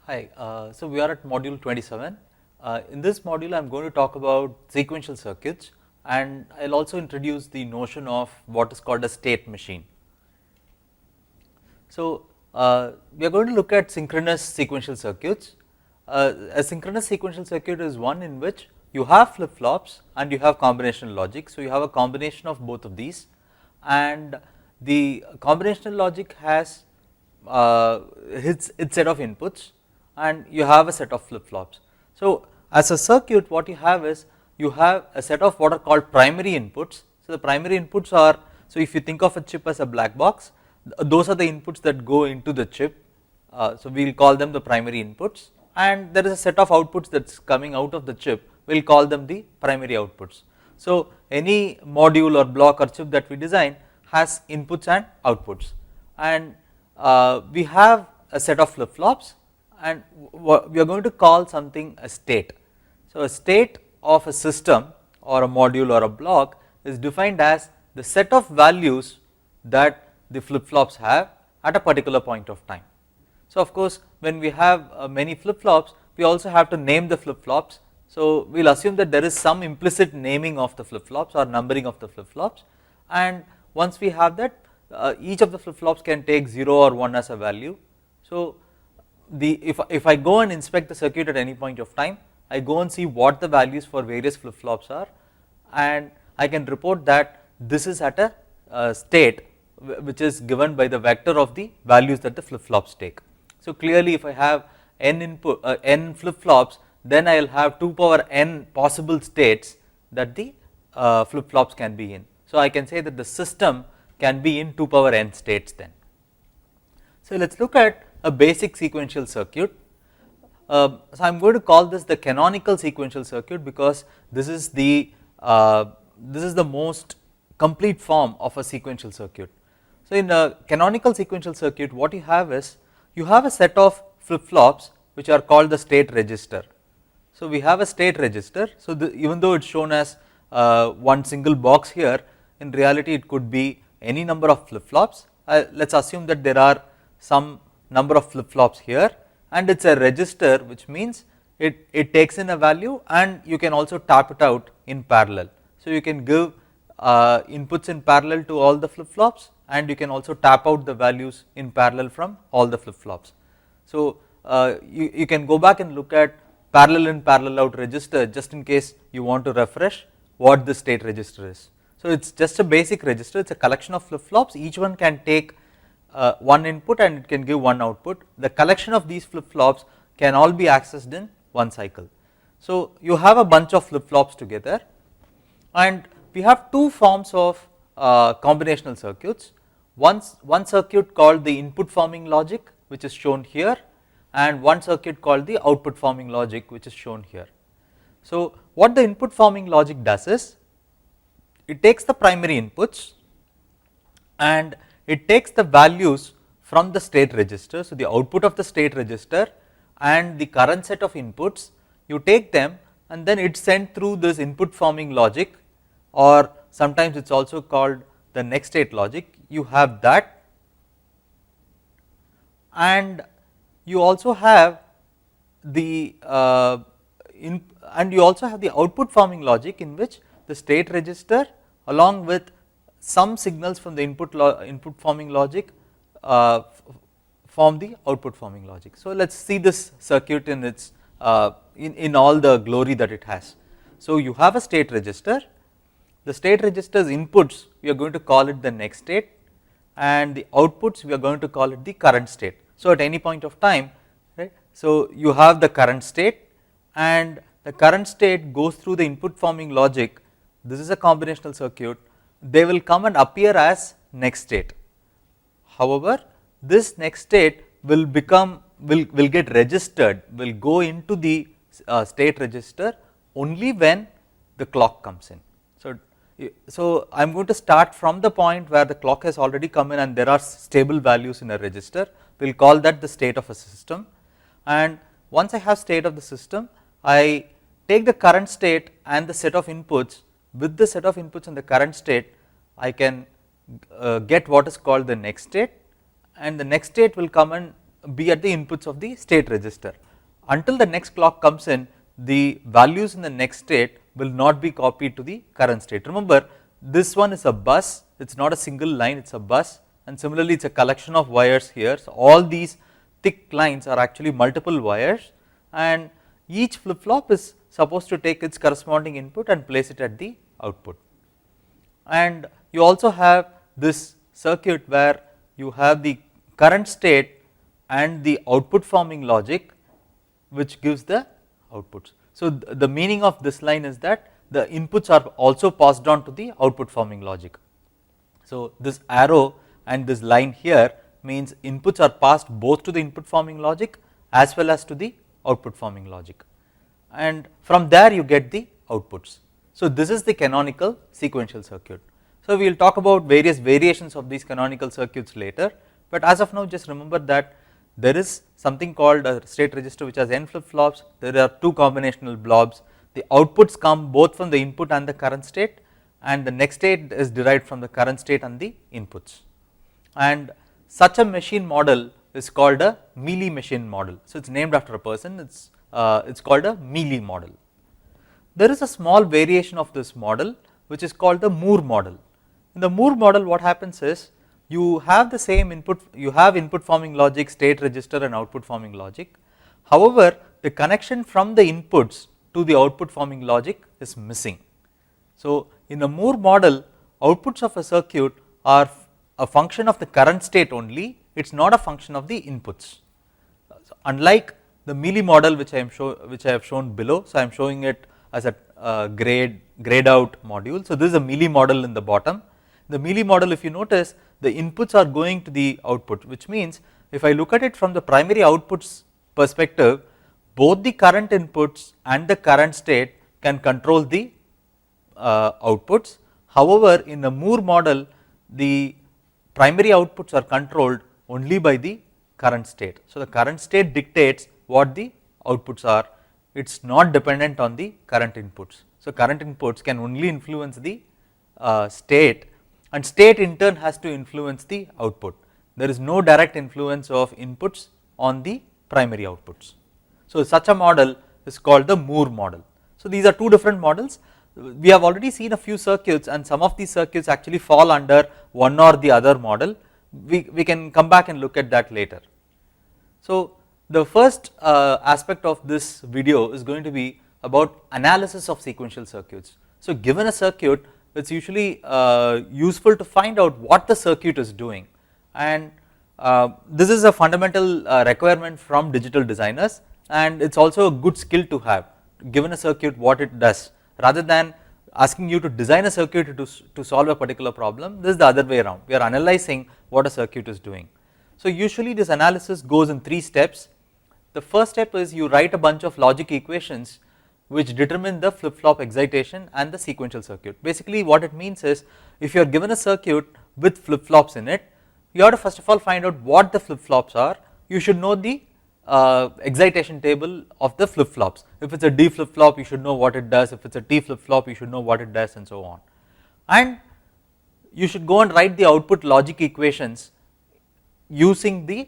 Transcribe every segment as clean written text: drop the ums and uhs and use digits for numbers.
Hi, so we are at module 27. In this module I am going to talk about sequential circuits, and I will also introduce the notion of what is called a state machine. So we are going to look at synchronous sequential circuits. A synchronous sequential circuit is one in which you have flip flops and you have combinational logic. So you have a combination of both of these, and the combinational logic has its set of inputs, and you have a set of flip flops. So as a circuit, what you have is you have a set of what are called primary inputs. So the primary inputs are, so if you think of a chip as a black box, those are the inputs that go into the chip. So we will call them the primary inputs, and there is a set of outputs that is coming out of the chip, we will call them the primary outputs. So any module or block or chip that we design has inputs and outputs, and we have a set of flip flops, and we are going to call something a state. So a state of a system or a module or a block is defined as the set of values that the flip flops have at a particular point of time. So of course when we have many flip flops, we also have to name the flip flops. So we will assume that there is some implicit naming of the flip flops or numbering of the flip flops, and once we have that, each of the flip flops can take 0 or 1 as a value. So if I go and inspect the circuit at any point of time, I go and see what the values for various flip flops are, and I can report that this is at a state which is given by the vector of the values that the flip flops take. So clearly if I have n flip flops, then I will have 2 power n possible states that the flip flops can be in. So I can say that the system can be in 2 power n states then. So let us look at a basic sequential circuit. So I am going to call this the canonical sequential circuit, because this is the most complete form of a sequential circuit. So in a canonical sequential circuit, what you have is you have a set of flip flops which are called the state register. So we have a state register. So even though it is shown as one single box here, in reality it could be any number of flip flops. Let us assume that there are some number of flip flops here, and it is a register, which means it takes in a value and you can also tap it out in parallel. So you can give inputs in parallel to all the flip flops, and you can also tap out the values in parallel from all the flip flops. So you can go back and look at parallel in parallel out register just in case you want to refresh what the state register is. So it is just a basic register, it is a collection of flip flops, each one can take one input and it can give one output. The collection of these flip flops can all be accessed in one cycle. So you have a bunch of flip flops together, and we have two forms of combinational circuits. One circuit called the input forming logic, which is shown here, and one circuit called the output forming logic, which is shown here. So what the input forming logic does is, it takes the primary inputs and it takes the values from the state register. So the output of the state register and the current set of inputs, you take them and then it is sent through this input forming logic, or sometimes it is also called the next state logic. You have that, and you also have the output forming logic, in which the state register along with some signals from the input forming logic form the output forming logic. So let us see this circuit in its in all the glory that it has. So you have a state register, the state register's inputs we are going to call it the next state, and the outputs we are going to call it the current state. So at any point of time, right, so you have the current state, and the current state goes through the input forming logic. This is a combinational circuit, they will come and appear as next state. However, this next state will get registered, will go into the state register only when the clock comes in. So I am going to start from the point where the clock has already come in and there are stable values in a register. We will call that the state of a system, and once I have state of the system, I take the current state and the set of inputs. With the set of inputs and the current state, I can get what is called the next state, and the next state will come and be at the inputs of the state register. Until the next clock comes in, the values in the next state will not be copied to the current state. Remember, this one is a bus, it is not a single line, it is a bus, and similarly it is a collection of wires here. So, all these thick lines are actually multiple wires, and each flip flop is supposed to take its corresponding input and place it at the output. And you also have this circuit where you have the current state and the output forming logic which gives the outputs. So, the meaning of this line is that the inputs are also passed on to the output forming logic. So, this arrow and this line here means inputs are passed both to the input forming logic as well as to the output forming logic, and from there you get the outputs. So, this is the canonical sequential circuit. So, we will talk about various variations of these canonical circuits later, but as of now just remember that there is something called a state register which has n flip flops, there are 2 combinational blobs, the outputs come both from the input and the current state, and the next state is derived from the current state and the inputs, and such a machine model is called a Mealy machine model. So, it is named after a person, it is called a Mealy model. There is a small variation of this model which is called the Moore model. In the Moore model, what happens is you have the same input, you have input forming logic, state register and output forming logic. However, the connection from the inputs to the output forming logic is missing. So, in a Moore model, outputs of a circuit are a function of the current state only, it is not a function of the inputs. So, unlike the Mealy model which I have shown below, so I am showing it as a grayed out module. So, this is a Mealy model in the bottom. The Mealy model, if you notice, the inputs are going to the output, which means if I look at it from the primary outputs perspective, both the current inputs and the current state can control the outputs. However, in the Moore model, the primary outputs are controlled only by the current state. So, the current state dictates what the outputs are, it is not dependent on the current inputs. So, current inputs can only influence the state, and state in turn has to influence the output. There is no direct influence of inputs on the primary outputs. So, such a model is called the Moore model. So, these are 2 different models. We have already seen a few circuits, and some of these circuits actually fall under one or the other model. We can come back and look at that later. So, the first aspect of this video is going to be about analysis of sequential circuits. So, given a circuit, it is usually useful to find out what the circuit is doing, and this is a fundamental requirement from digital designers, and it is also a good skill to have, given a circuit what it does, rather than asking you to design a circuit to solve a particular problem. This is the other way around, we are analyzing what a circuit is doing. So, usually this analysis goes in 3 steps. The first step is you write a bunch of logic equations which determine the flip flop excitation and the sequential circuit. Basically what it means is, if you are given a circuit with flip flops in it, you have to first of all find out what the flip flops are. You should know the excitation table of the flip flops. If it is a D flip flop, you should know what it does, if it is a T flip flop, you should know what it does, and so on. And you should go and write the output logic equations using the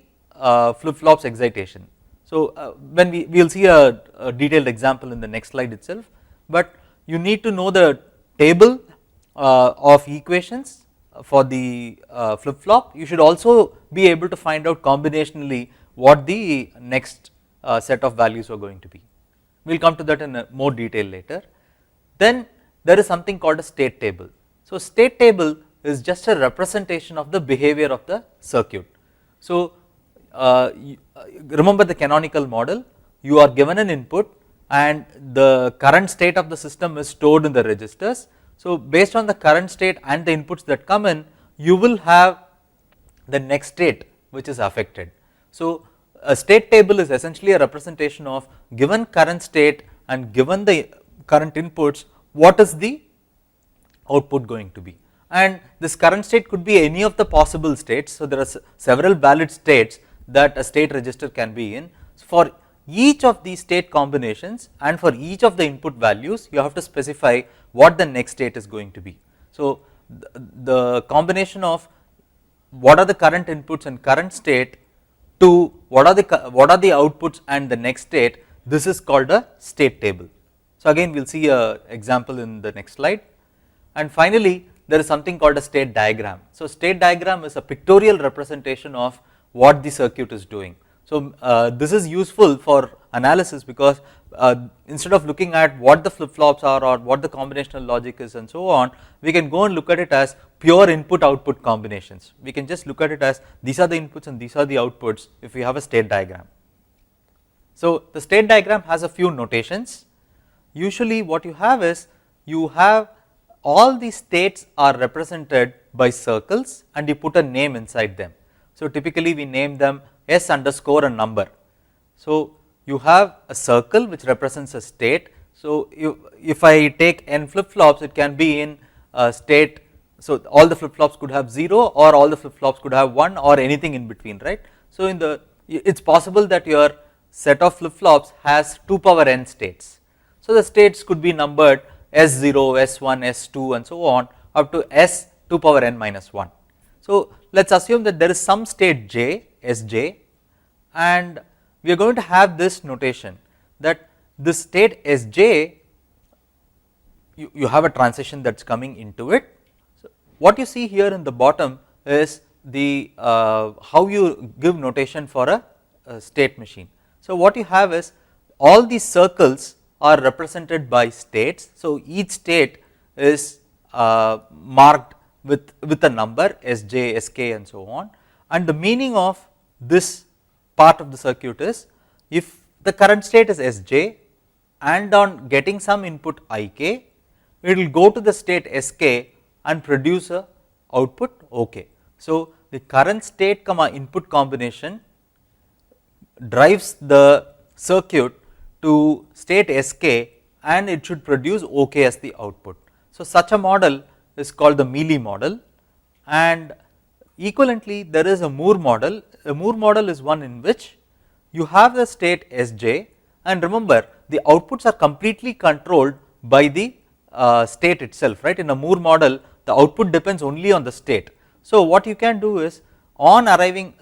flip flops excitation. So, when we will see a detailed example in the next slide itself, but you need to know the table of equations for the flip flop. You should also be able to find out combinationally what the next set of values are going to be. We will come to that in more detail later. Then there is something called a state table. So, state table is just a representation of the behavior of the circuit. So, remember the canonical model, you are given an input and the current state of the system is stored in the registers. So, based on the current state and the inputs that come in, you will have the next state which is affected. So, a state table is essentially a representation of given current state and given the current inputs, what is the output going to be, and this current state could be any of the possible states. So, there are several valid states that a state register can be in. So, for each of these state combinations and for each of the input values, you have to specify what the next state is going to be. So, the combination of what are the current inputs and current state to what are the outputs and the next state, this is called a state table. So again we will see a example in the next slide. And finally there is something called a state diagram. So state diagram is a pictorial representation of what the circuit is doing. So this is useful for analysis because instead of looking at what the flip flops are or what the combinational logic is and so on, we can go and look at it as pure input output combinations. We can just look at it as these are the inputs and these are the outputs if we have a state diagram. So the state diagram has a few notations. Usually what you have is you have all the states are represented by circles and you put a name inside them. So typically we name them S underscore a number. So you have a circle which represents a state. So if I take n flip flops, it can be in a state. So all the flip flops could have 0 or all the flip flops could have 1 or anything in between, right. So it's possible that your set of flip flops has 2 power n states. So the states could be numbered S0, S1, S2 and so on up to S 2 power n minus 1. So let us assume that there is some state j, Sj, and we are going to have this notation that this state Sj, you have a transition that is coming into it. So what you see here in the bottom is the how you give notation for a state machine. So what you have is all these circles are represented by states. So each state is marked with a number Sj, Sk and so on, and the meaning of this part of the circuit is if the current state is Sj and on getting some input Ik, it will go to the state Sk and produce a output OK. So the current state comma input combination drives the circuit to state Sk and it should produce OK as the output. So such a model is called the Mealy model, and equivalently there is a Moore model. A Moore model is one in which you have the state Sj, and remember the outputs are completely controlled by the state itself, right. In a Moore model the output depends only on the state. So what you can do is on arriving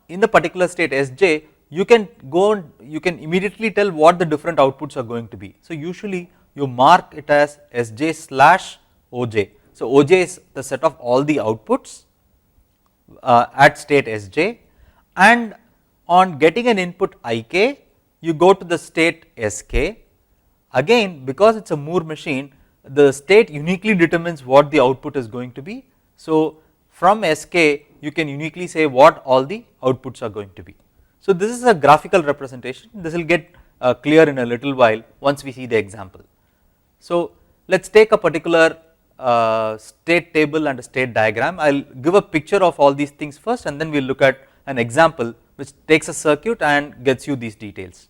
in the particular state Sj, you can go and you can immediately tell what the different outputs are going to be. So usually you mark it as Sj slash Oj. So Oj is the set of all the outputs at state Sj, and on getting an input Ik, you go to the state Sk. Again, because it is a Moore machine, the state uniquely determines what the output is going to be. So from Sk you can uniquely say what all the outputs are going to be. So this is a graphical representation. This will get clear in a little while once we see the example. So let us take a particular state table and a state diagram. I will give a picture of all these things first, and then we will look at an example which takes a circuit and gets you these details.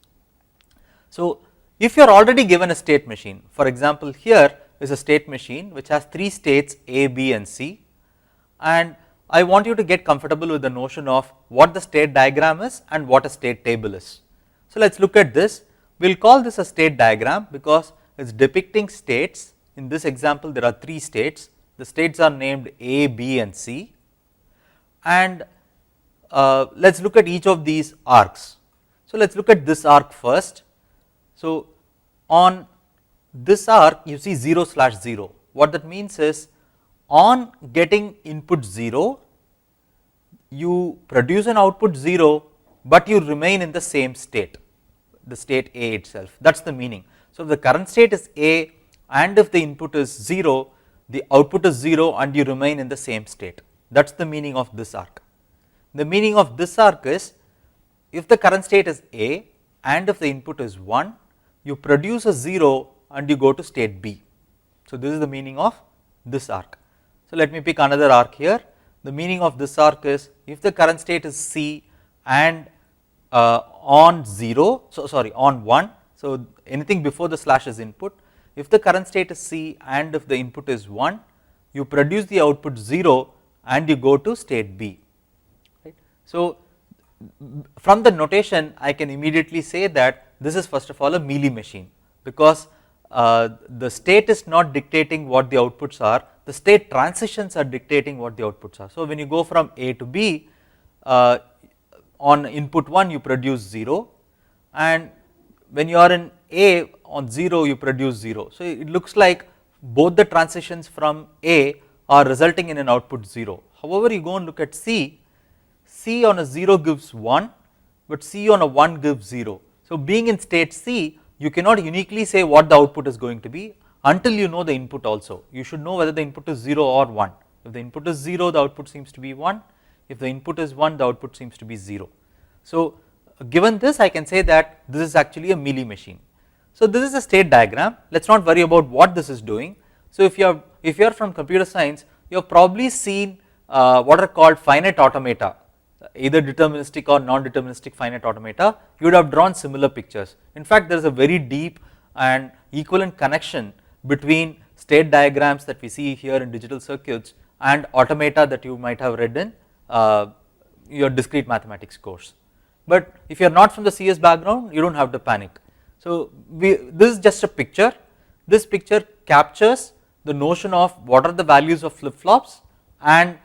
So if you are already given a state machine, for example here is a state machine which has 3 states A, B and C, and I want you to get comfortable with the notion of what the state diagram is and what a state table is. So let us look at this. We will call this a state diagram because it is depicting states. In this example there are 3 states. The states are named A, B and C, and let us look at each of these arcs. So let us look at this arc first. So on this arc you see 0 slash 0. What that means is on getting input 0, you produce an output 0, but you remain in the same state, the state A itself. That is the meaning. So if the current state is A and if the input is 0, the output is 0 and you remain in the same state. That is the meaning of this arc. The meaning of this arc is if the current state is A and if the input is 1, you produce a 0 and you go to state B. So this is the meaning of this arc. So let me pick another arc here. The meaning of this arc is if the current state is C and on 1, so anything before the slash is input. If the current state is C and if the input is 1, you produce the output 0 and you go to state B. Right. So from the notation I can immediately say that this is first of all a Mealy machine, because the state is not dictating what the outputs are, the state transitions are dictating what the outputs are. So when you go from A to B, on input 1 you produce 0, and when you are in A on 0 you produce 0. So it looks like both the transitions from A are resulting in an output 0. However, you go and look at C, C on a 0 gives 1, but C on a 1 gives 0. So being in state C, you cannot uniquely say what the output is going to be until you know the input also. You should know whether the input is 0 or 1. If the input is 0, the output seems to be 1. If the input is 1, the output seems to be 0. So given this, I can say that this is actually a Mealy machine. So this is a state diagram. Let us not worry about what this is doing. So if you are from computer science, you have probably seen what are called finite automata, either deterministic or non-deterministic finite automata. You would have drawn similar pictures. In fact, there is a very deep and equivalent connection between state diagrams that we see here in digital circuits and automata that you might have read in your discrete mathematics course. But if you are not from the CS background, you do not have to panic. So this is just a picture. This picture captures the notion of what are the values of flip-flops and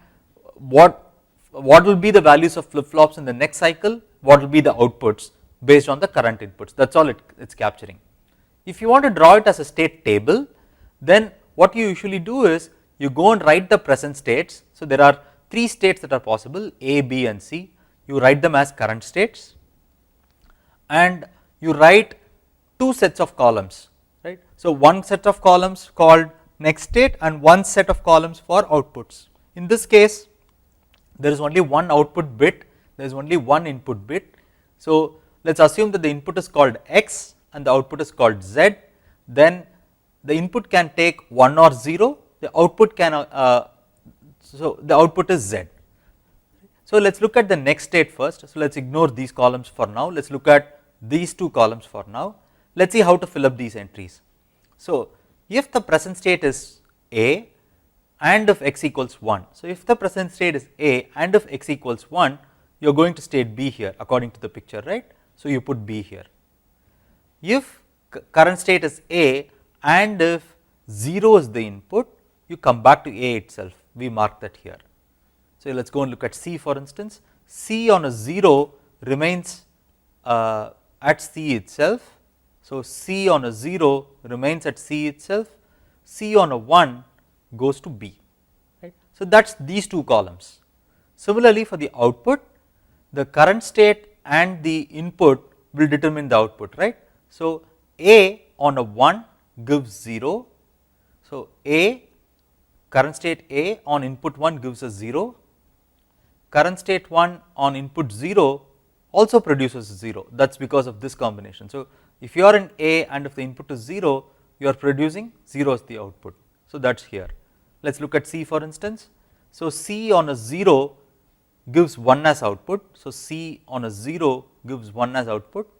what will be the values of flip-flops in the next cycle, what will be the outputs based on the current inputs. That is all it is capturing. If you want to draw it as a state table, then what you usually do is you go and write the present states. So there are 3 states that are possible, A, B and C. You write them as current states and you write 2 sets of columns, right. So one set of columns called next state and one set of columns for outputs. In this case, there is only one output bit, there is only one input bit. So let us assume that the input is called X and the output is called Z, then the input can take 1 or 0, the output can, so the output is Z. So let us look at the next state first. So let us ignore these columns for now, let us look at these 2 columns for now. Let us see how to fill up these entries. So if the present state is A and if X equals 1, so if the present state is A and if X equals 1, you are going to state B here according to the picture, right. So you put B here. If current state is A and if 0 is the input, you come back to A itself, we mark that here. So let us go and look at C for instance. C on a 0 remains at C itself. So C on a 0 remains at C itself, C on a 1 goes to B, right. So that is these 2 columns. Similarly for the output, the current state and the input will determine the output, right. So A on a 1 gives 0, so A, current state A on input 1 gives a 0, current state 1 on input 0 also produces 0, that is because of this combination. So if you are in A and if the input is 0, you are producing 0 as the output, so that is here. Let us look at C for instance. So C on a 0 gives 1 as output, so C on a 0 gives 1 as output,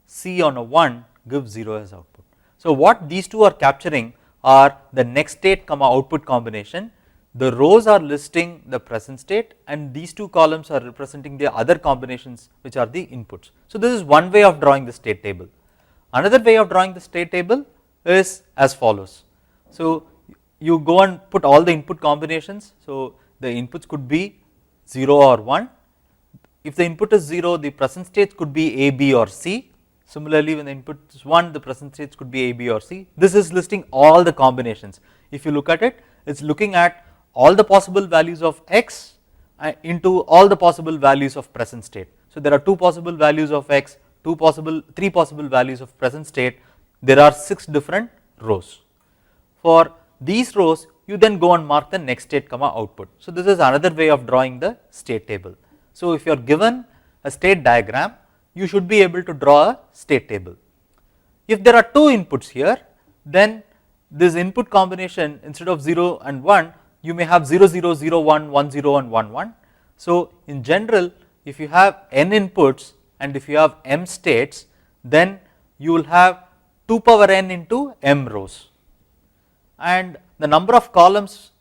C on a 1 gives 0 as output. So what these 2 are capturing are the next state comma output combination. The rows are listing the present state and these 2 columns are representing the other combinations which are the inputs. So this is one way of drawing the state table. Another way of drawing the state table is as follows. So you go and put all the input combinations. So the inputs could be 0 or 1. If the input is 0, the present states could be A, B or C. Similarly, when the input is 1, the present states could be A, B or C. This is listing all the combinations. If you look at it, it is looking at all the possible values of X into all the possible values of present state. So there are 2 possible values of X, 3 possible values of present state. There are 6 different rows. For these rows, you then go and mark the next state comma output. So this is another way of drawing the state table. So if you are given a state diagram, you should be able to draw a state table. If there are 2 inputs here, then this input combination instead of 0 and 1, you may have 0, 0, 0, 1, 1, 0 and 1, 1. So in general, if you have n inputs and if you have m states, then you will have 2 power n into m rows. And the number of columns,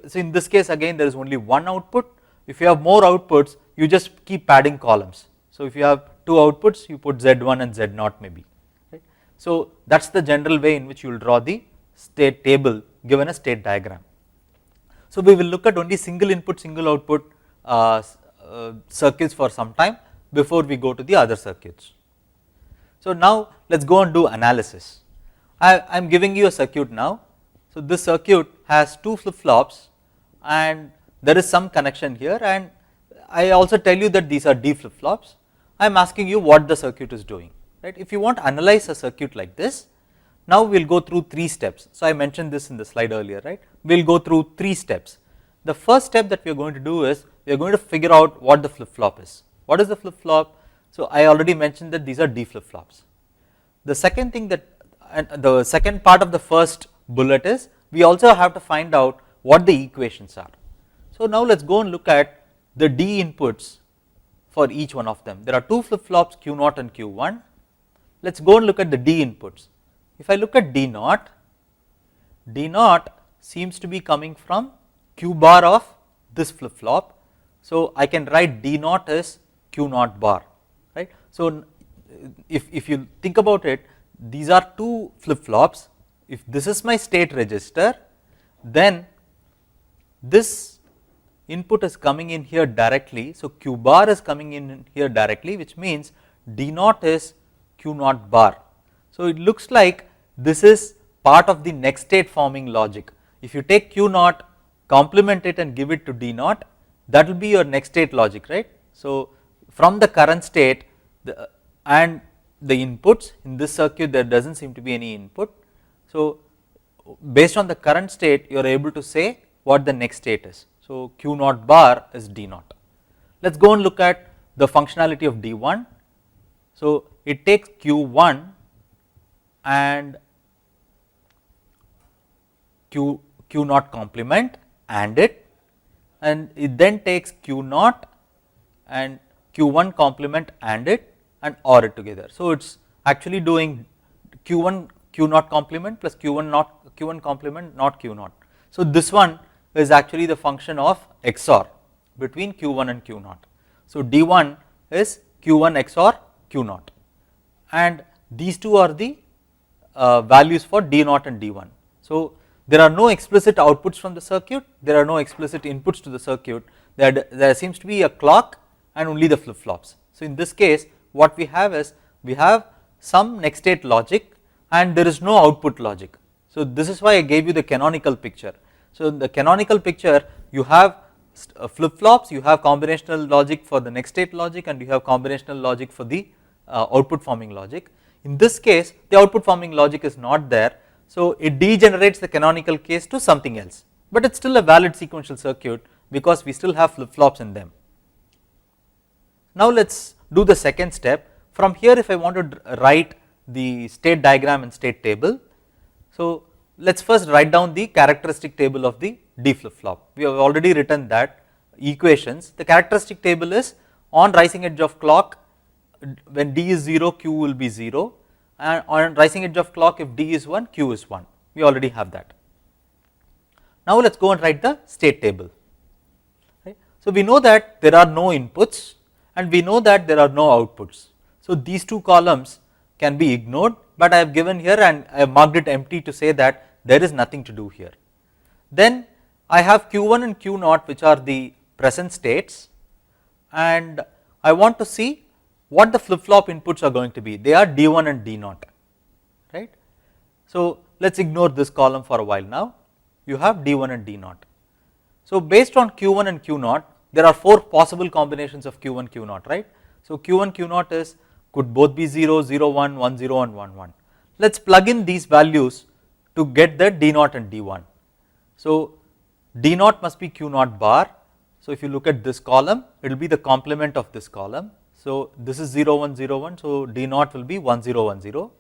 so in this case again there is only one output. If you have more outputs, you just keep adding columns. So if you have 2 outputs, you put Z1 and Z0 maybe, right. So that is the general way in which you will draw the state table given a state diagram. So we will look at only single input, single output circuits for some time before we go to the other circuits. So, now let us go and do analysis. I am giving you a circuit now. So, this circuit has 2 flip flops and there is some connection here, and I also tell you that these are D flip flops. I am asking you what the circuit is doing, right. If you want to analyze a circuit like this, now we will go through 3 steps. So, I mentioned this in the slide earlier, right. We will go through 3 steps. The first step that we are going to do is we are going to figure out what the flip flop is. What is the flip flop? So, I already mentioned that these are D flip flops. The second thing that, and the second part of the first bullet is we also have to find out what the equations are. So, now let us go and look at the D inputs for each one of them. There are 2 flip flops Q0 and Q1. Let us go and look at the D inputs. If I look at D0, D0 seems to be coming from Q bar of this flip flop. So, I can write D0 as Q0 bar, right. So, if you think about it, these are 2 flip flops. If this is my state register, then this input is coming in here directly. So, Q bar is coming in here directly, which means D0 is Q0 bar. So, it looks like this is part of the next state forming logic. If you take Q0, complement it and give it to D0, that will be your next state logic, right. So, from the current state and the inputs in this circuit, there does not seem to be any input. So, based on the current state, you are able to say what the next state is. So, Q0 bar is D0. Let us go and look at the functionality of D1. So, it takes Q1 and Q0 complement and it then takes Q0 and Q1 complement and it and OR it together. So, it is actually doing Q1 Q0 complement plus Q1 complement not Q0. So, this one is actually the function of XOR between Q1 and Q0. So, D1 is Q1 XOR Q0 and these two are the values for D0 and D1. So, there are no explicit outputs from the circuit, there are no explicit inputs to the circuit, there seems to be a clock and only the flip flops. So, in this case what we have is we have some next state logic and there is no output logic. So, this is why I gave you the canonical picture. So, in the canonical picture you have flip flops, you have combinational logic for the next state logic and you have combinational logic for the output forming logic. In this case the output forming logic is not there. So, it degenerates the canonical case to something else, but it is still a valid sequential circuit because we still have flip flops in them. Now, let us do the second step. From here, if I want to write the state diagram and state table, so let us first write down the characteristic table of the D flip flop. We have already written that equations. The characteristic table is on rising edge of clock, when D is 0, Q will be 0, and on rising edge of clock if D is 1, Q is 1, we already have that. Now, let us go and write the state table. Right. So, we know that there are no inputs and we know that there are no outputs. So, these 2 columns can be ignored, but I have given here and I have marked it empty to say that there is nothing to do here. Then I have Q1 and Q0 which are the present states and I want to see what the flip flop inputs are going to be. They are D1 and D0, right. So, let us ignore this column for a while now. You have D1 and D0. So, based on Q1 and Q0, there are 4 possible combinations of Q1 Q0, right. So, Q1 Q0 is could both be 0, 0, 1, 1, 0 and 1, 1. Let us plug in these values to get the D0 and D1. So, D0 must be Q0 bar. So, if you look at this column, it will be the complement of this column. So, this is 0, 1, 0, 1. So, D0 will be 1, 0, 1, 0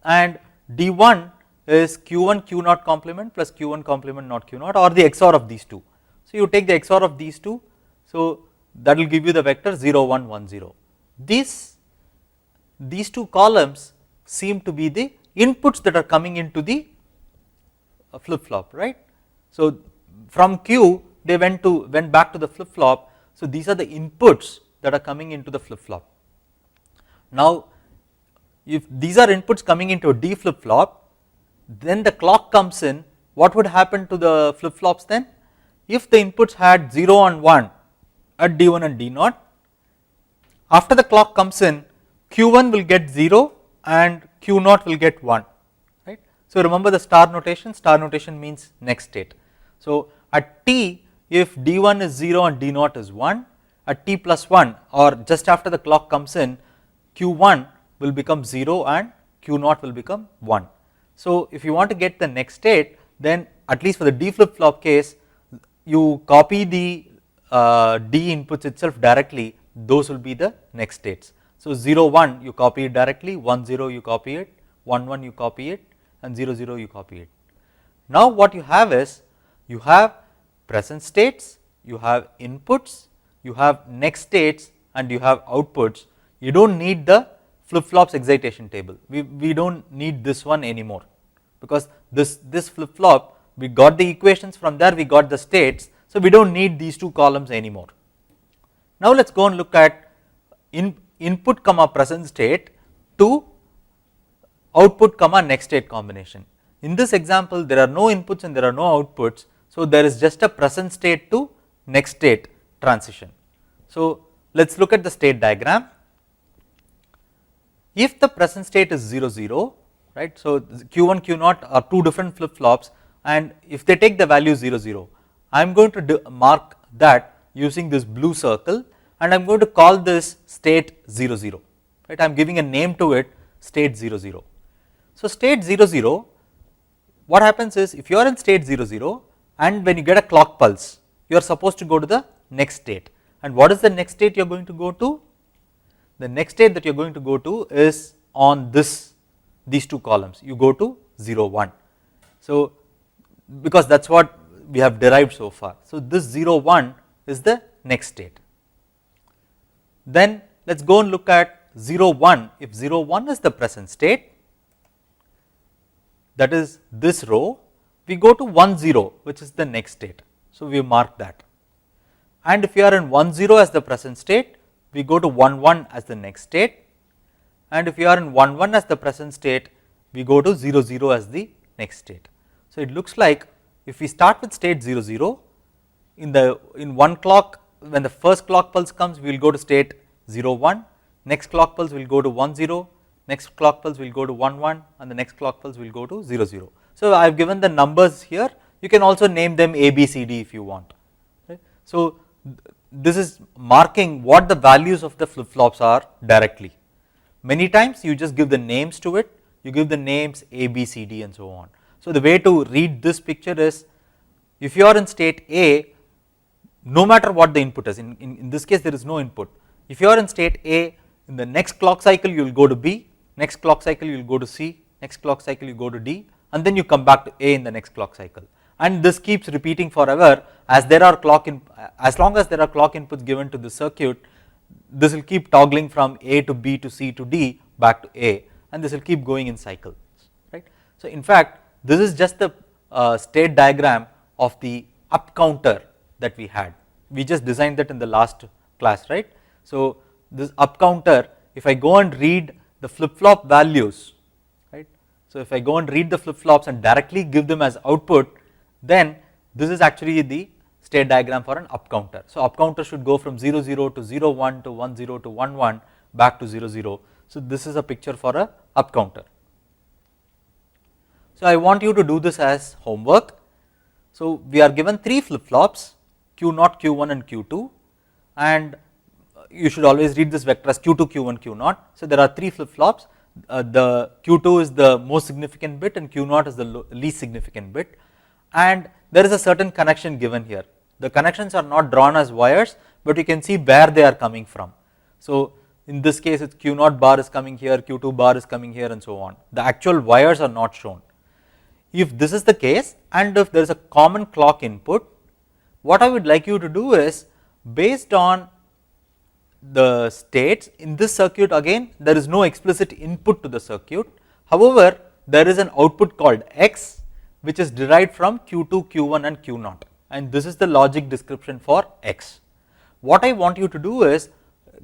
and D1 is Q1 Q0 complement plus Q1 complement not Q0 or the XOR of these 2. So, you take the XOR of these 2. So, that will give you the vector 0, 1, 1, 0. These 2 columns seem to be the inputs that are coming into the flip flop, right. So, from Q they went back to the flip flop. So, these are the inputs that are coming into the flip flop. Now, if these are inputs coming into a D flip flop, then the clock comes in, what would happen to the flip flops then? If the inputs had 0 and 1, at D1 and D0. After the clock comes in, Q1 will get 0 and Q0 will get 1, right. So, remember the star notation means next state. So, at t, if D1 is 0 and D0 is 1, at t plus 1 or just after the clock comes in, Q1 will become 0 and Q0 will become 1. So, if you want to get the next state, then at least for the D flip flop case, you copy the D inputs itself directly, those will be the next states. So, 0 1 you copy it directly, 1 0 you copy it, 1 1 you copy it and 0 0 you copy it. Now, what you have is you have present states, you have inputs, you have next states and you have outputs. You do not need the flip flops excitation table, we do not need this one anymore, because this flip flop we got the equations, from there we got the states. So, we do not need these two columns anymore. Now, let us go and look at input comma present state to output comma next state combination. In this example, there are no inputs and there are no outputs. So, there is just a present state to next state transition. So, let us look at the state diagram. If the present state is 0 0, right. So, Q1 Q0 are two different flip flops, and if they take the value 0 0, I am going to mark that using this blue circle and I am going to call this state 0 0, right. I am giving a name to it, state 0 0. So, state 0 0, what happens is if you are in state 0 0 and when you get a clock pulse, you are supposed to go to the next state, and what is the next state you are going to go to? The next state that you are going to go to is on these two columns, you go to 0 1. So, because that is what we have derived so far. So, this 0 1 is the next state. Then let us go and look at 0 1. If 0 1 is the present state, that is this row, we go to 1 0, which is the next state. So, we mark that, and if you are in 1 0 as the present state, we go to 1 1 as the next state, and if you are in 1 1 as the present state, we go to 0 0 as the next state. So, it looks like if we start with state 0 0, in one clock, when the first clock pulse comes, we will go to state 0 1, next clock pulse will go to 1 0, next clock pulse will go to 1 1 and the next clock pulse will go to 0 0. So, I have given the numbers here, you can also name them A, B, C, D if you want, right. So, this is marking what the values of the flip flops are directly. Many times you just give the names to it, you give the names A, B, C, D and so on. So, the way to read this picture is, if you are in state A, no matter what the input is, in this case there is no input. If you are in state A, in the next clock cycle you will go to B, next clock cycle you will go to C, next clock cycle you go to D, and then you come back to A in the next clock cycle. And this keeps repeating forever, as there are as long as there are clock inputs given to the circuit, this will keep toggling from A to B to C to D back to A, and this will keep going in cycles, right. So, in fact, this is just the state diagram of the up counter that we had. We just designed that in the last class, right. So, this up counter, if I go and read the flip flop values, right. So, if I go and read the flip flops and directly give them as output, then this is actually the state diagram for an up counter. So, up counter should go from 0 0 to 0 1 to 1 0 to 1 1 back to 0 0. So, this is a picture for a up counter. So, I want you to do this as homework. So, we are given 3 flip flops, Q0, Q1 and Q2, and you should always read this vector as Q2, Q1, Q0. So, there are 3 flip flops, the Q2 is the most significant bit and Q0 is the least significant bit, and there is a certain connection given here. The connections are not drawn as wires, but you can see where they are coming from. So, in this case it's Q0 bar is coming here, Q2 bar is coming here and so on. The actual wires are not shown. If this is the case and if there is a common clock input, what I would like you to do is, based on the states in this circuit, again there is no explicit input to the circuit, however there is an output called X which is derived from Q2, Q1 and Q0, and this is the logic description for X. What I want you to do is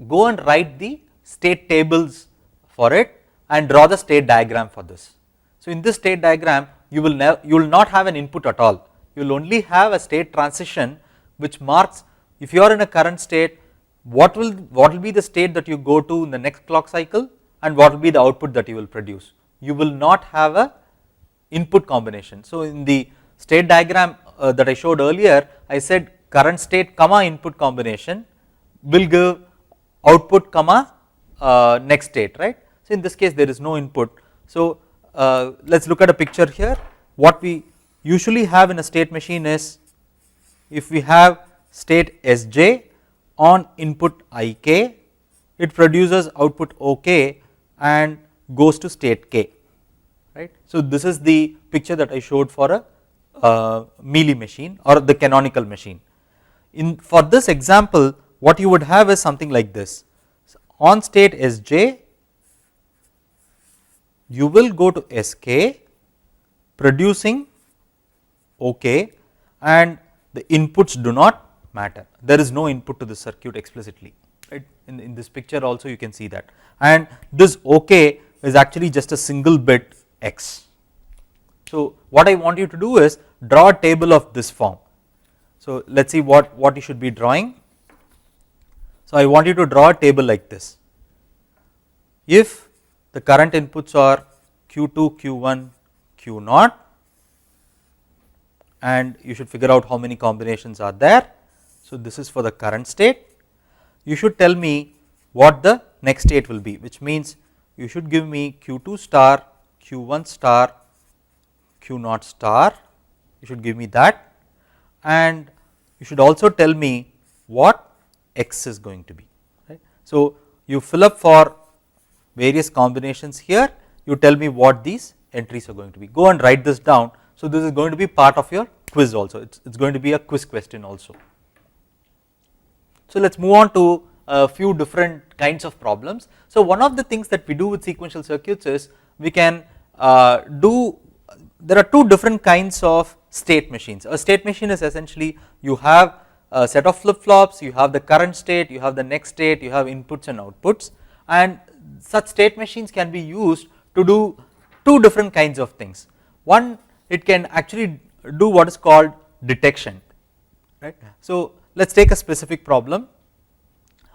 go and write the state tables for it and draw the state diagram for this. So, in this state diagram you will not have an input at all, you will only have a state transition which marks if you are in a current state, what will be the state that you go to in the next clock cycle, and what will be the output that you will produce. You will not have a input combination. So in the state diagram that I showed earlier, I said current state comma input combination will give output comma next state, right. So in this case there is no input. So let us look at a picture here. What we usually have in a state machine is, if we have state Sj on input Ik, it produces output Ok and goes to state K, right. So this is the picture that I showed for a Mealy machine or the canonical machine. For this example, what you would have is something like this. So on state Sj, you will go to Sk producing OK, and the inputs do not matter. There is no input to the circuit explicitly, right. In this picture also you can see that, and this OK is actually just a single bit X. So what I want you to do is draw a table of this form. So let us see what you should be drawing. So I want you to draw a table like this. If the current inputs are Q2, Q1, Q0, and you should figure out how many combinations are there. So this is for the current state. You should tell me what the next state will be, which means you should give me Q2 star, Q1 star, Q0 star, you should give me that, and you should also tell me what X is going to be, right. So you fill up for various combinations here, you tell me what these entries are going to be. Go and write this down. So this is going to be part of your quiz also, it is going to be a quiz question also. So let us move on to a few different kinds of problems. So one of the things that we do with sequential circuits is we can there are two different kinds of state machines. A state machine is essentially, you have a set of flip flops, you have the current state, you have the next state, you have inputs and outputs, and such state machines can be used to do two different kinds of things. One, it can actually do what is called detection, right. So let us take a specific problem.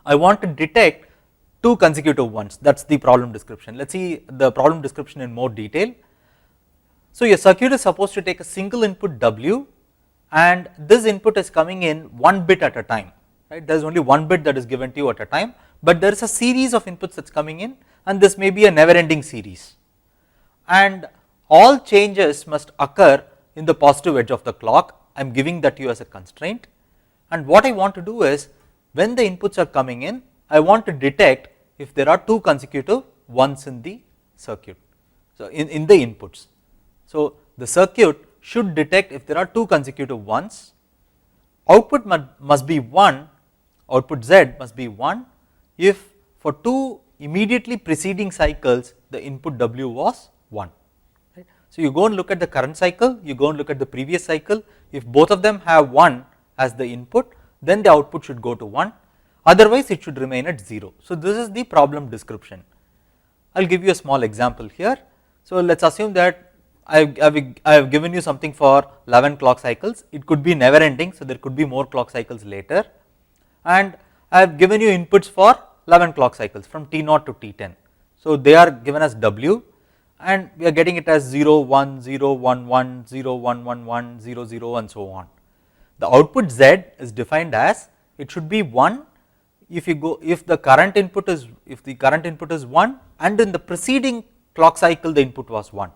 I want to detect two consecutive ones, that is the problem description. Let us see the problem description in more detail. So your circuit is supposed to take a single input W, and this input is coming in one bit at a time, right. There is only one bit that is given to you at a time, but there is a series of inputs that is coming in, and this may be a never ending series, and all changes must occur in the positive edge of the clock. I am giving that to you as a constraint, and what I want to do is, when the inputs are coming in, I want to detect if there are two consecutive ones in the circuit, so in the inputs. So the circuit should detect if there are two consecutive ones, output must be 1, output Z must be 1 if for two immediately preceding cycles the input W was 1. Right. So you go and look at the current cycle, you go and look at the previous cycle, if both of them have 1 as the input, then the output should go to 1, otherwise it should remain at 0. So this is the problem description. I will give you a small example here. So let us assume that I have given you something for 11 clock cycles, it could be never ending, so there could be more clock cycles later, and I have given you inputs for 11 clock cycles from T0 to T10. So they are given as W, and we are getting it as 0, 1, 0, 1, 1, 0, 1, 1, 1, 0, 0 and so on. The output Z is defined as, it should be 1 if the current input is 1 and in the preceding clock cycle the input was 1.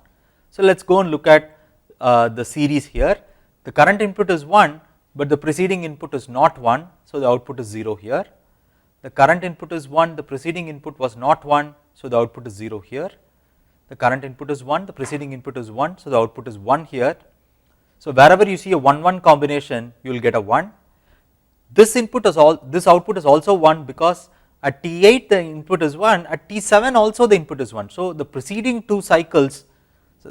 So let us go and look at the series here. The current input is 1, but the preceding input is not 1, so the output is 0 here. The current input is 1, the preceding input was not 1, so the output is 0 here. The current input is 1, the preceding input is 1, so the output is 1 here. So wherever you see a 1-1 combination, you will get a 1. This output is also 1 because at T8 the input is 1, at T7 also the input is 1. So the preceding two cycles,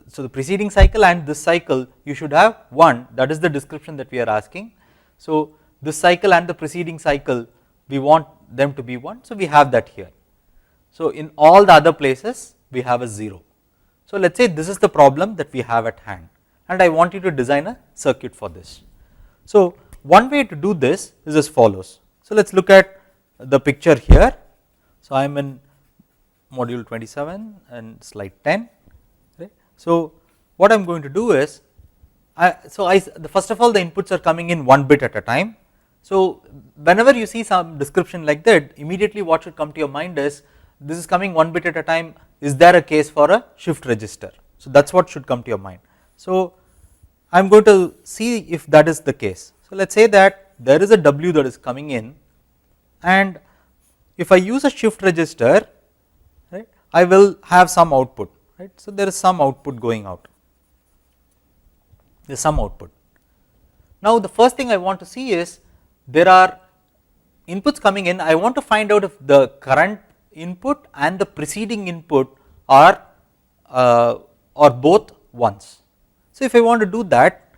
so the preceding cycle and this cycle, you should have 1, that is the description that we are asking. So this cycle and the preceding cycle, we want them to be 1, so we have that here. So in all the other places we have a 0. So let us say this is the problem that we have at hand, and I want you to design a circuit for this. So one way to do this is as follows. So, let us look at the picture here. So, I am in module 27 and slide 10. Right. So, what I am going to do is, first of all the inputs are coming in one bit at a time. So, whenever you see some description like that, immediately what should come to your mind is, this is coming one bit at a time, is there a case for a shift register? So, that is what should come to your mind. So, I am going to see if that is the case. So, let us say that there is a W that is coming in, and if I use a shift register, right, I will have some output, right. So, there is some output going out, there is some output. Now, the first thing I want to see is, there are inputs coming in, I want to find out if the current input and the preceding input are both ones. So, if I want to do that,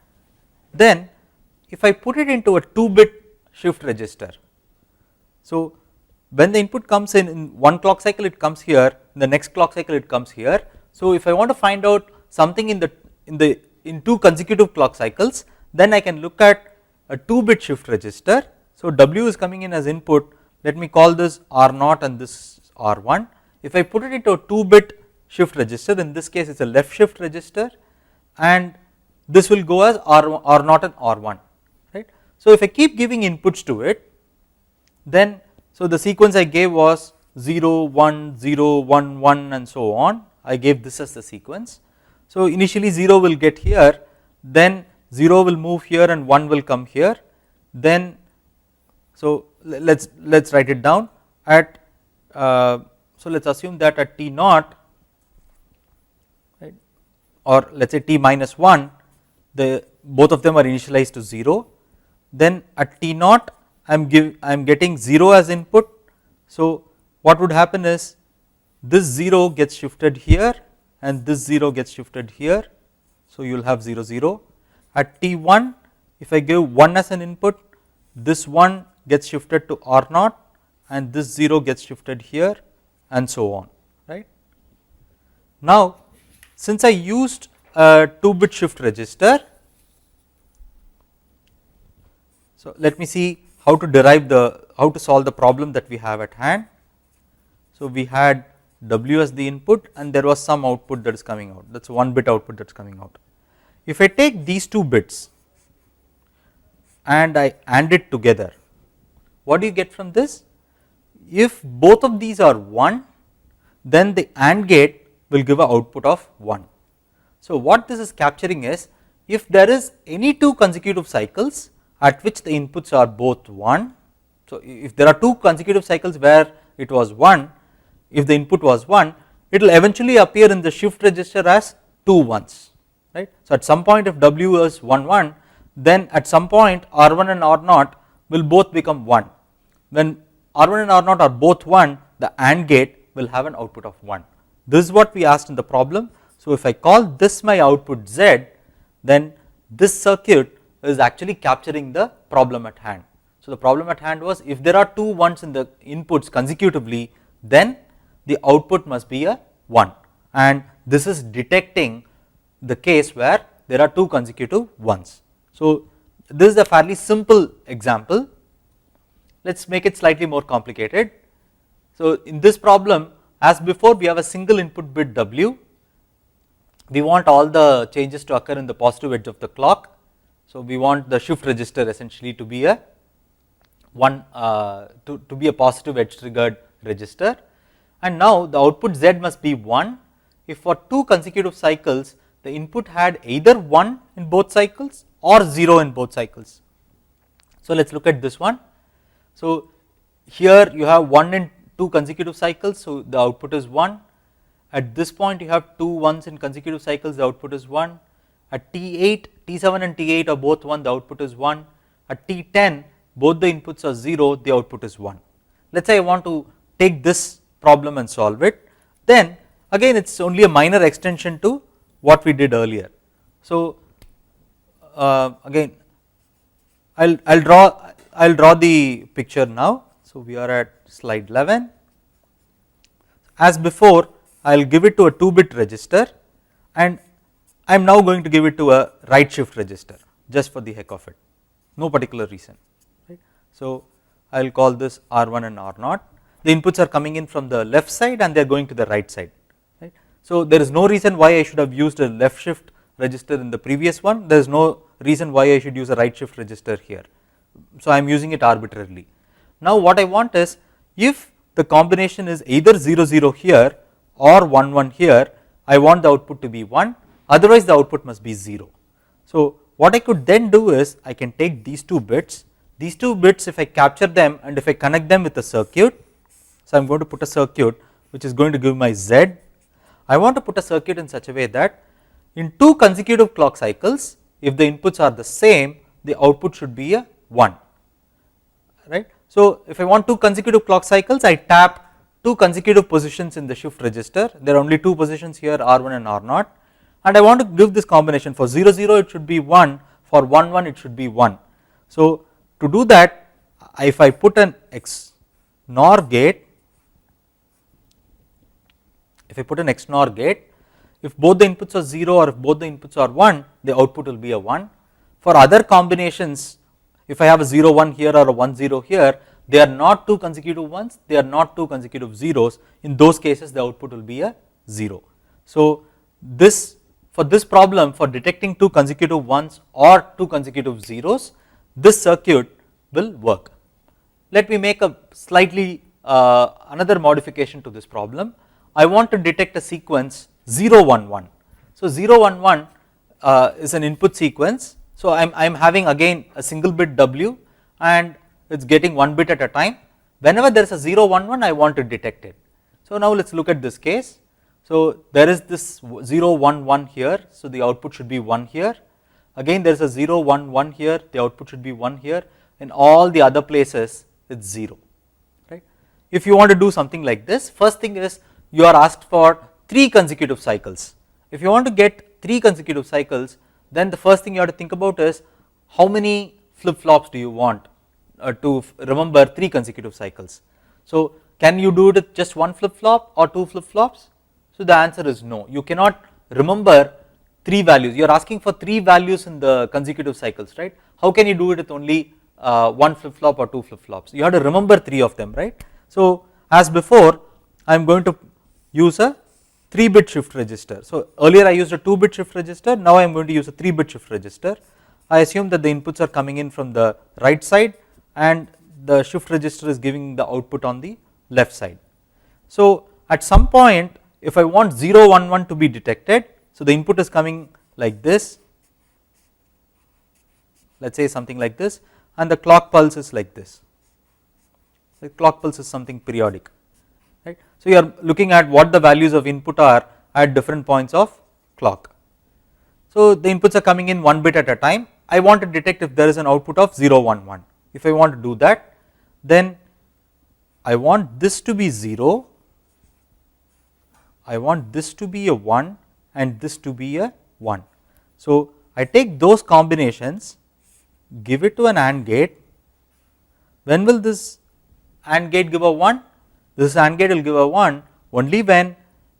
then if I put it into a 2-bit shift register, so when the input comes in one clock cycle it comes here, in the next clock cycle it comes here. So, if I want to find out something in 2 consecutive clock cycles, then I can look at a 2-bit shift register. So, W is coming in as input, let me call this R0 and this R1. If I put it into a 2-bit shift register, in this case it is a left shift register, and this will go as R0 and R1, right. So, if I keep giving inputs to it, then so the sequence I gave was 0, 1, 0, 1, 1 and so on, I gave this as the sequence. So, initially 0 will get here, then 0 will move here and 1 will come here, then so let us write it down at so let us assume that at t naught, right, or let us say t minus 1, both of them are initialized to 0, then at t naught I am getting 0 as input. So, what would happen is, this 0 gets shifted here and this 0 gets shifted here. So, you will have 0 0. At t1, if I give 1 as an input, this 1 gets shifted to R0 and this 0 gets shifted here and so on, right. Now, since I used a 2-bit shift register, so let me see how to solve the problem that we have at hand. So, we had W as the input and there was some output that is coming out, that is 1-bit output that is coming out. If I take these 2 bits and I AND it together, what do you get from this? If both of these are 1, then the AND gate will give an output of 1. So, what this is capturing is, if there is any 2 consecutive cycles at which the inputs are both 1, so if there are 2 consecutive cycles where it was 1, if the input was 1, it will eventually appear in the shift register as 2 1s, right. So, at some point if W is 1 1, then at some point R1 and R0 will both become 1. When R1 and R0 are both 1, the AND gate will have an output of 1. This is what we asked in the problem. So, if I call this my output Z, then this circuit is actually capturing the problem at hand. So, the problem at hand was, if there are 2 1s in the inputs consecutively, then the output must be a 1, and this is detecting the case where there are 2 consecutive 1s. So, this is a fairly simple example. Let us make it slightly more complicated. So, in this problem, as before, we have a single input bit W, we want all the changes to occur in the positive edge of the clock. So, we want the shift register essentially to be a positive edge triggered register, and now the output Z must be 1 if for 2 consecutive cycles the input had either 1 in both cycles or 0 in both cycles. So, let us look at this one. So, here you have 1 in 2 consecutive cycles, so the output is 1. At this point you have 2 1s in consecutive cycles, the output is 1. At T8, T7 and T8 are both 1, the output is 1. At T10, both the inputs are 0, the output is 1. Let us say I want to take this problem and solve it, then again it is only a minor extension to what we did earlier. So, again I will draw the picture now. So, we are at slide 11. As before, I will give it to a 2-bit register, and I am now going to give it to a right shift register just for the heck of it. no particular reason, right. So, I will call this R1 and R0, the inputs are coming in from the left side and they are going to the right side, right. So, there is no reason why I should have used a left shift register in the previous one, there is no reason why I should use a right shift register here. So, I am using it arbitrarily. Now, what I want is, if the combination is either 0 0 here or 1 1 here, I want the output to be 1, otherwise the output must be 0. So, what I could then do is, I can take these two bits if I capture them and if I connect them with a circuit. So, I am going to put a circuit which is going to give my Z. I want to put a circuit in such a way that in 2 consecutive clock cycles, if the inputs are the same, the output should be a 1, right. So, if I want 2 consecutive clock cycles, I tap 2 consecutive positions in the shift register, there are only 2 positions here, R1 and R0, and I want to give this combination. For 0 0 it should be 1, for 1 1 it should be 1. So, to do that, if I put an XNOR gate, if both the inputs are 0 or if both the inputs are 1, the output will be a 1. For other combinations, if I have a 0 1 here or a 1 0 here, they are not 2 consecutive ones, they are not 2 consecutive zeros, in those cases the output will be a 0. So, for this problem, for detecting 2 consecutive ones or 2 consecutive zeros, this circuit will work. Let me make a slightly another modification to this problem. I want to detect a sequence 0 1 1. So, 0 1 1 is an input sequence. So, I am having again a single bit W and it is getting 1 bit at a time. Whenever there is a 0 1 1, I want to detect it. So, now let us look at this case. So, there is this 0 1 1 here, so the output should be 1 here. Again there is a 0 1 1 here, the output should be 1 here. In all the other places it is 0, right. If you want to do something like this, first thing is you are asked for 3 consecutive cycles. If you want to get 3 consecutive cycles, then the first thing you have to think about is how many flip flops do you want to remember 3 consecutive cycles. So, can you do it with just 1 flip flop or 2 flip flops? So, the answer is no, you cannot remember 3 values, you are asking for 3 values in the consecutive cycles, right. How can you do it with only 1 flip flop or 2 flip flops? You have to remember 3 of them, right. So, as before, I am going to use a 3-bit shift register. So, earlier I used a 2-bit shift register, now I am going to use a 3-bit shift register. I assume that the inputs are coming in from the right side and the shift register is giving the output on the left side. So, at some point, if I want 0 1 1 to be detected, so the input is coming like this, let us say something like this, and the clock pulse is like this. The clock pulse is something periodic, right. So, you are looking at what the values of input are at different points of clock. So, the inputs are coming in 1 bit at a time, I want to detect if there is an output of 0 1 1. If I want to do that, then I want this to be 0, I want this to be a 1 and this to be a 1. So, I take those combinations, give it to an AND gate. When will this AND gate give a 1? This AND gate will give a 1 only when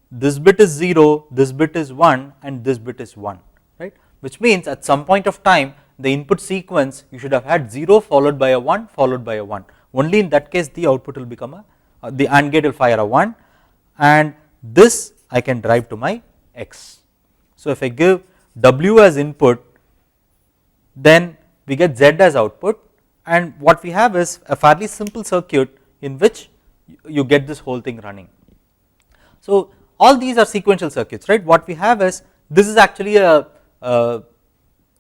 this bit is 0, this bit is 1 and this bit is 1, right, which means at some point of time the input sequence you should have had 0 followed by a 1 followed by a 1, only in that case the output will become the AND gate will fire a 1 and this I can drive to my X. So, if I give W as input, then we get Z as output, and what we have is a fairly simple circuit in which you get this whole thing running. So, all these are sequential circuits, right. What we have is, this is actually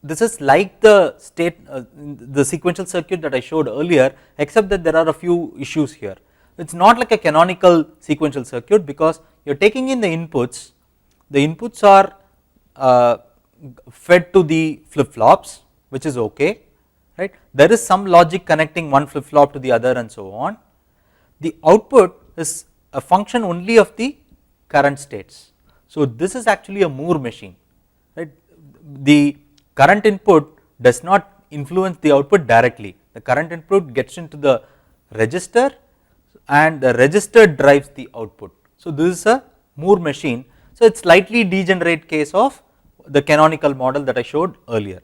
this is like the the sequential circuit that I showed earlier, except that there are a few issues here. It is not like a canonical sequential circuit because you are taking in the inputs are fed to the flip flops, which is okay, right. There is some logic connecting one flip flop to the other and so on. The output is a function only of the current states. So, this is actually a Moore machine, right. The current input does not influence the output directly, the current input gets into the register and the register drives the output. So, this is a Moore machine. So, it is slightly degenerate case of the canonical model that I showed earlier.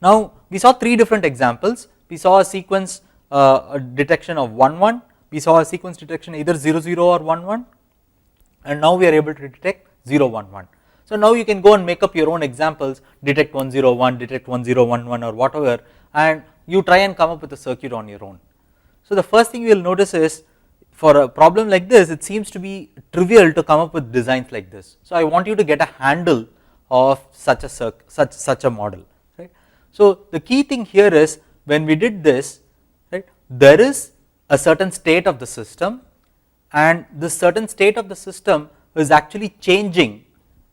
Now we saw 3 different examples. We saw a sequence a detection of 1 1, we saw a sequence detection either 0 0 or 1 1, and now we are able to detect 0 1 1. So now you can go and make up your own examples, detect 1 0 1, detect 1 0 1 1 or whatever, and you try and come up with a circuit on your own. So the first thing you will notice is, for a problem like this, it seems to be trivial to come up with designs like this. So I want you to get a handle of such a model, right. So the key thing here is, when we did this, right, there is a certain state of the system, and this certain state of the system is actually changing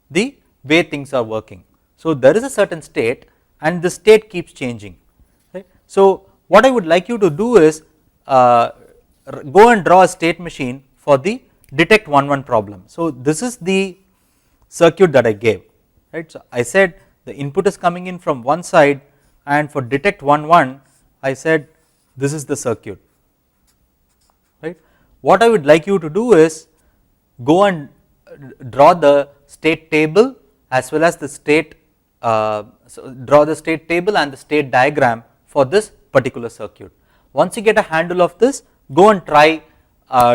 the way things are working. So there is a certain state, and the state keeps changing, right. So what I would like you to do is go and draw a state machine for the detect 1 1 problem. So this is the circuit that I gave, right. So I said the input is coming in from one side, and for detect 1 1 I said this is the circuit, right. What I would like you to do is go and draw the state table as well as the state draw the state table and the state diagram for this particular circuit. Once you get a handle of this, go and try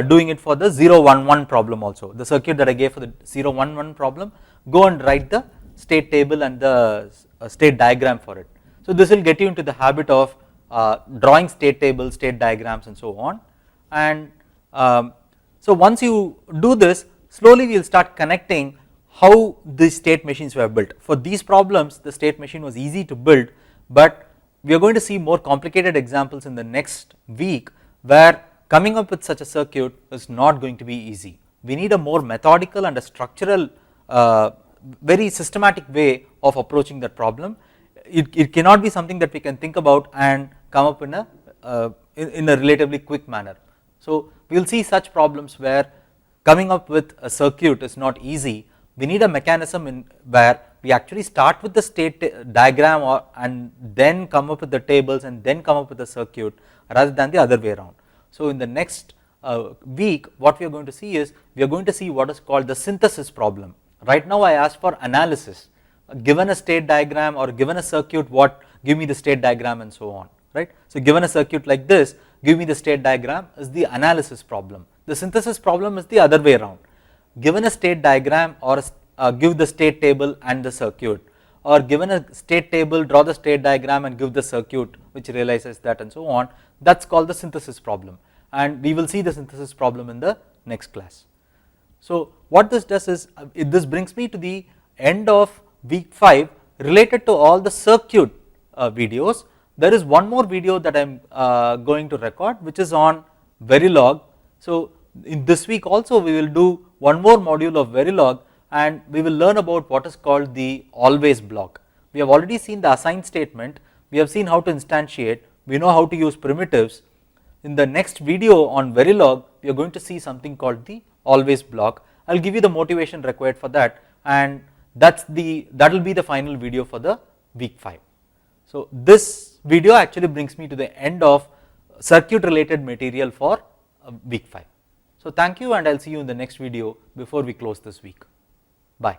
doing it for the 0 1 1 problem also, the circuit that I gave for the 0 1 1 problem. Go and write the state table and the state diagram for it. So this will get you into the habit of drawing state tables, state diagrams and so on. And so once you do this, slowly we will start connecting how these state machines were built. For these problems the state machine was easy to build, but we are going to see more complicated examples in the next week, where coming up with such a circuit is not going to be easy. We need a more methodical and a structural very systematic way of approaching that problem. It cannot be something that we can think about and come up in a relatively quick manner. So we will see such problems where coming up with a circuit is not easy. We need a mechanism where we actually start with the state diagram and then come up with the tables and then come up with the circuit, rather than the other way around. So in the next week, what we are going to see is, we are going to see what is called the synthesis problem. Right now I asked for analysis, given a state diagram or given a circuit, give me the state diagram and so on, right. So given a circuit like this, give me the state diagram is the analysis problem. The synthesis problem is the other way around. Given a state diagram, or give the state table and the circuit, or given a state table, draw the state diagram and give the circuit which realizes that and so on, that is called the synthesis problem, and we will see the synthesis problem in the next class. So what this does is, this brings me to the end of week 5 related to all the circuit videos. There is one more video that I am going to record, which is on Verilog. So in this week also we will do one more module of Verilog, and we will learn about what is called the always block. We have already seen the assign statement, we have seen how to instantiate, we know how to use primitives. In the next video on Verilog, we are going to see something called the always block. I will give you the motivation required for that, and that will be the final video for the week 5. So this video actually brings me to the end of circuit related material for week 5. So thank you, and I will see you in the next video before we close this week. Bye.